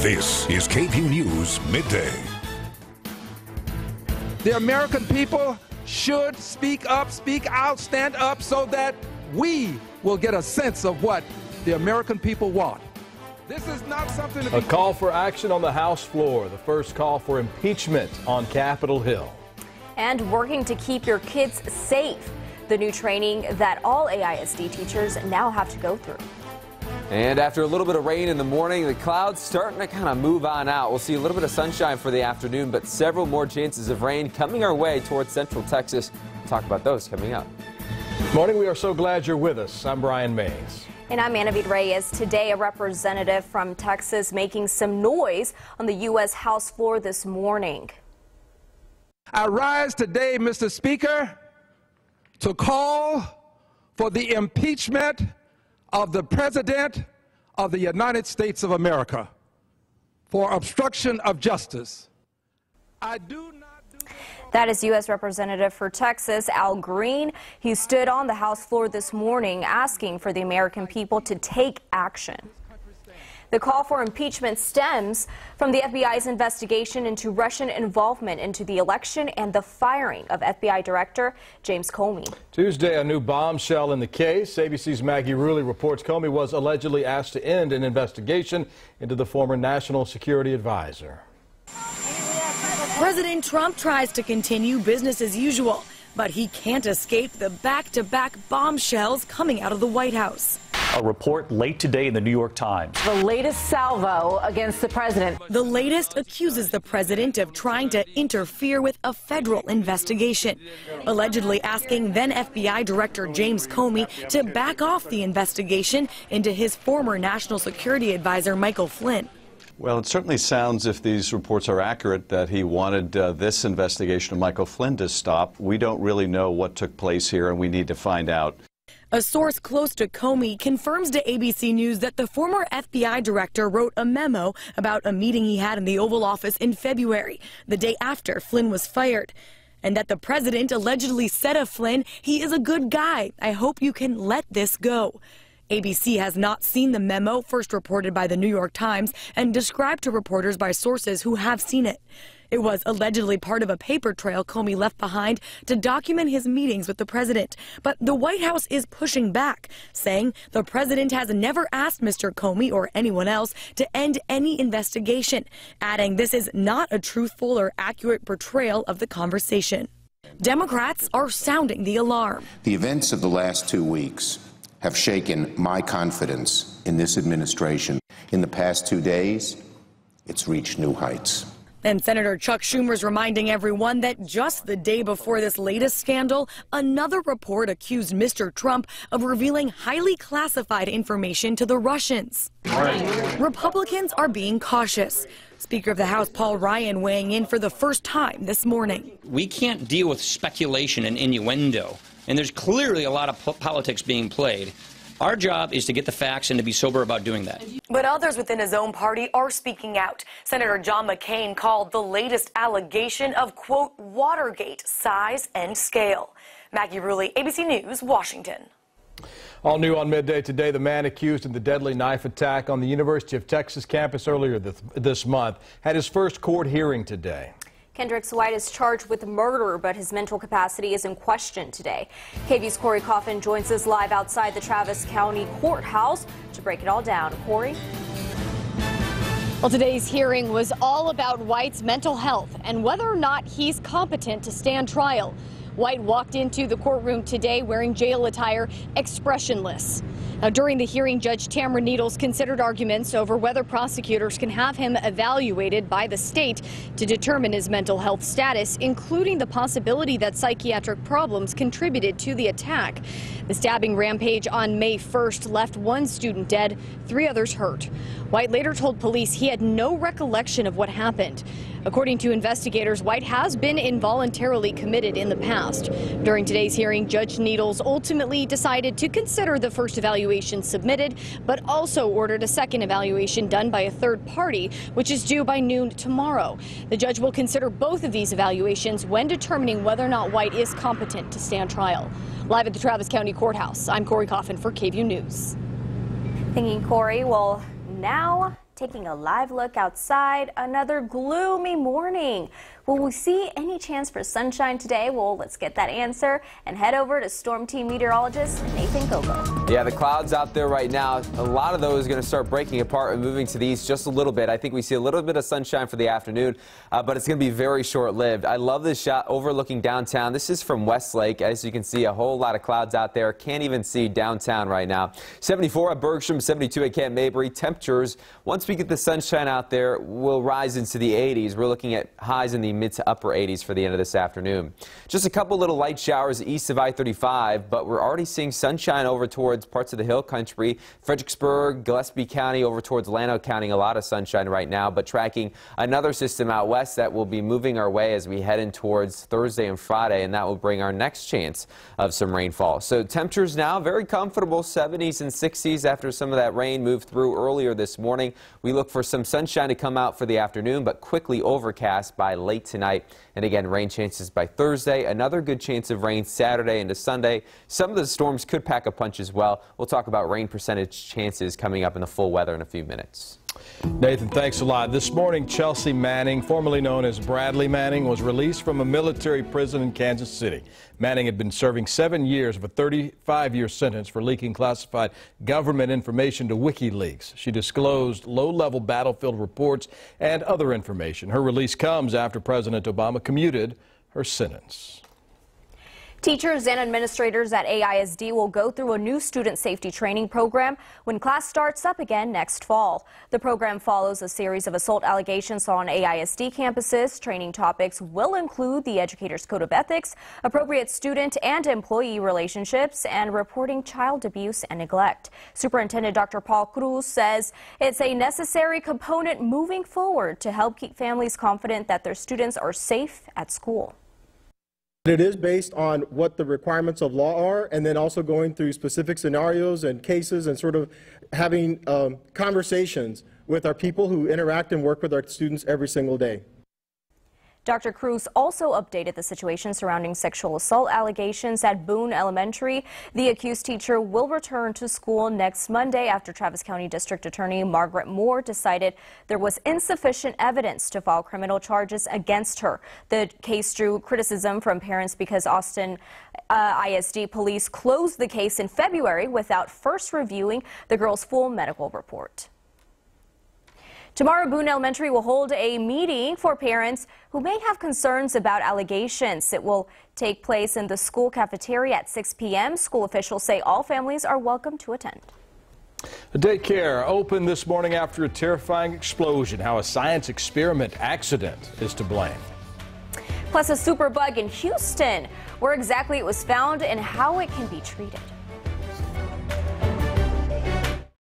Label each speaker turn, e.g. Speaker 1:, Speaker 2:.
Speaker 1: This is KVUE News Midday.
Speaker 2: The American people should speak up, speak out, stand up so that we will get a sense of what the American people want. This is not something to be...
Speaker 3: A call for action on the House floor, the first call for impeachment on Capitol Hill.
Speaker 4: And working to keep your kids safe, the new training that all AISD teachers now have to go through.
Speaker 5: And after a little bit of rain in the morning, the clouds starting to kind of move on out. We'll see a little bit of sunshine for the afternoon, but several more chances of rain coming our way towards central Texas. We'll talk about those coming up.
Speaker 3: Morning, we are so glad you're with us. I'm Brian Mays.
Speaker 4: And I'm Anavid Reyes. Today, a representative from Texas making some noise on the U.S. House floor this morning.
Speaker 2: I rise today, Mr. Speaker, to call for the impeachment of the President of the United States of America for obstruction of justice. I do not do...
Speaker 4: That is U.S. Representative for Texas, Al Green. He stood on the House floor this morning asking for the American people to take action. The call for impeachment stems from the FBI's investigation into Russian involvement into the election and the firing of FBI Director James Comey.
Speaker 3: Tuesday, a new bombshell in the case. ABC's Maggie Rulli reports Comey was allegedly asked to end an investigation into the former National Security Advisor.
Speaker 6: President Trump tries to continue business as usual, but he can't escape the back-to-back bombshells coming out of the White House.
Speaker 7: A report late today in the New York Times.
Speaker 8: The latest salvo against the president.
Speaker 6: The latest accuses the president of trying to interfere with a federal investigation, allegedly asking then FBI Director James Comey to back off the investigation into his former National Security Advisor Michael Flynn.
Speaker 9: Well, it certainly sounds, if these reports are accurate, that he wanted this investigation of Michael Flynn to stop. We don't really know what took place here, and we need to find out.
Speaker 6: A source close to Comey confirms to ABC News that the former FBI director wrote a memo about a meeting he had in the Oval Office in February, the day after Flynn was fired, and that the president allegedly said of Flynn, "He is a good guy. I hope you can let this go." ABC has not seen the memo, first reported by the New York Times and described to reporters by sources who have seen it. It was allegedly part of a paper trail Comey left behind to document his meetings with the president. But the White House is pushing back, saying the president has never asked Mr. Comey or anyone else to end any investigation, adding this is not a truthful or accurate portrayal of the conversation. Democrats are sounding the alarm.
Speaker 10: The events of the last 2 weeks have shaken my confidence in this administration. In the past 2 days, it's reached new heights.
Speaker 6: And Senator Chuck Schumer's reminding everyone that just the day before this latest scandal, another report accused Mr. Trump of revealing highly classified information to the Russians. Republicans are being cautious. Speaker of the House Paul Ryan weighing in for the first time this morning.
Speaker 11: We can't deal with speculation and innuendo, and there's clearly a lot of politics being played. Our job is to get the facts and to be sober about doing that.
Speaker 6: But others within his own party are speaking out. Senator John McCain called the latest allegation of, quote, Watergate size and scale. Maggie Rulli, ABC News, Washington.
Speaker 3: All new on Midday today, the man accused in the deadly knife attack on the University of Texas campus earlier this month had his first court hearing today.
Speaker 4: Kendricks White is charged with murder, but his mental capacity is in question today. KVUE's Corey Coffin joins us live outside the Travis County Courthouse to break it all down. Corey?
Speaker 12: Well, today's hearing was all about White's mental health and whether or not he's competent to stand trial. White walked into the courtroom today wearing jail attire, expressionless. Now, during the hearing, Judge Tamara Needles considered arguments over whether prosecutors can have him evaluated by the state to determine his mental health status, including the possibility that psychiatric problems contributed to the attack. The stabbing rampage on May 1st left one student dead, 3 others hurt. White later told police he had no recollection of what happened. According to investigators, White has been involuntarily committed in the past. During today's hearing, Judge Needles ultimately decided to consider the first evaluation submitted, but also ordered a second evaluation done by a third party, which is due by noon tomorrow. The judge will consider both of these evaluations when determining whether or not White is competent to stand trial. Live at the Travis County Courthouse, I'm Corey Coffin for KVUE News.
Speaker 4: Thank you, Corey. Well, now taking a live look outside, another gloomy morning. Will we see any chance for sunshine today? Well, let's get that answer and head over to Storm Team meteorologist Nathan Gogo.
Speaker 5: Yeah, the clouds out there right now, a lot of those are going to start breaking apart and moving to the east just a little bit. I think we see a little bit of sunshine for the afternoon, but it's going to be very short-lived. I love this shot overlooking downtown. This is from Westlake. As you can see, a whole lot of clouds out there. Can't even see downtown right now. 74 at Bergstrom, 72 at Camp Mabry. Temperatures, once we get the sunshine out there, will rise into the 80s. We're looking at highs in the mid to upper 80s for the end of this afternoon. Just a couple little light showers east of I-35, but we're already seeing sunshine over towards parts of the hill country. Fredericksburg, Gillespie County, over towards Llano County, a lot of sunshine right now, but tracking another system out west that will be moving our way as we head in towards Thursday and Friday, and that will bring our next chance of some rainfall. So temperatures now very comfortable, 70s and 60s after some of that rain moved through earlier this morning. We look for some sunshine to come out for the afternoon, but quickly overcast by late tonight. And again, rain chances by Thursday. Another good chance of rain Saturday into Sunday. Some of the storms could pack a punch as well. We'll talk about rain percentage chances coming up in the full weather in a few minutes.
Speaker 3: Nathan, thanks a lot. This morning, Chelsea Manning, formerly known as Bradley Manning, was released from a military prison in Kansas City. Manning had been serving 7 years of a 35-year sentence for leaking classified government information to WikiLeaks. She disclosed low-level battlefield reports and other information. Her release comes after President Obama commuted her sentence.
Speaker 4: Teachers and administrators at AISD will go through a new student safety training program when class starts up again next fall. The program follows a series of assault allegations on AISD campuses. Training topics will include the Educator's Code of Ethics, appropriate student and employee relationships, and reporting child abuse and neglect. Superintendent Dr. Paul Cruz says it's a necessary component moving forward to help keep families confident that their students are safe at school.
Speaker 13: It is based on what the requirements of law are, and then also going through specific scenarios and cases and sort of having conversations with our people who interact and work with our students every single day.
Speaker 4: Dr. Cruz also updated the situation surrounding sexual assault allegations at Boone Elementary. The accused teacher will return to school next Monday after Travis County District Attorney Margaret Moore decided there was insufficient evidence to file criminal charges against her. The case drew criticism from parents because Austin ISD police closed the case in February without first reviewing the girl's full medical report. Tomorrow, Boone Elementary will hold a meeting for parents who may have concerns about allegations. It will take place in the school cafeteria at 6 p.m. School officials say all families are welcome to attend.
Speaker 3: A daycare opened this morning after a terrifying explosion. How a science experiment accident is to blame.
Speaker 4: Plus, a superbug in Houston, where exactly it was found and how it can be treated.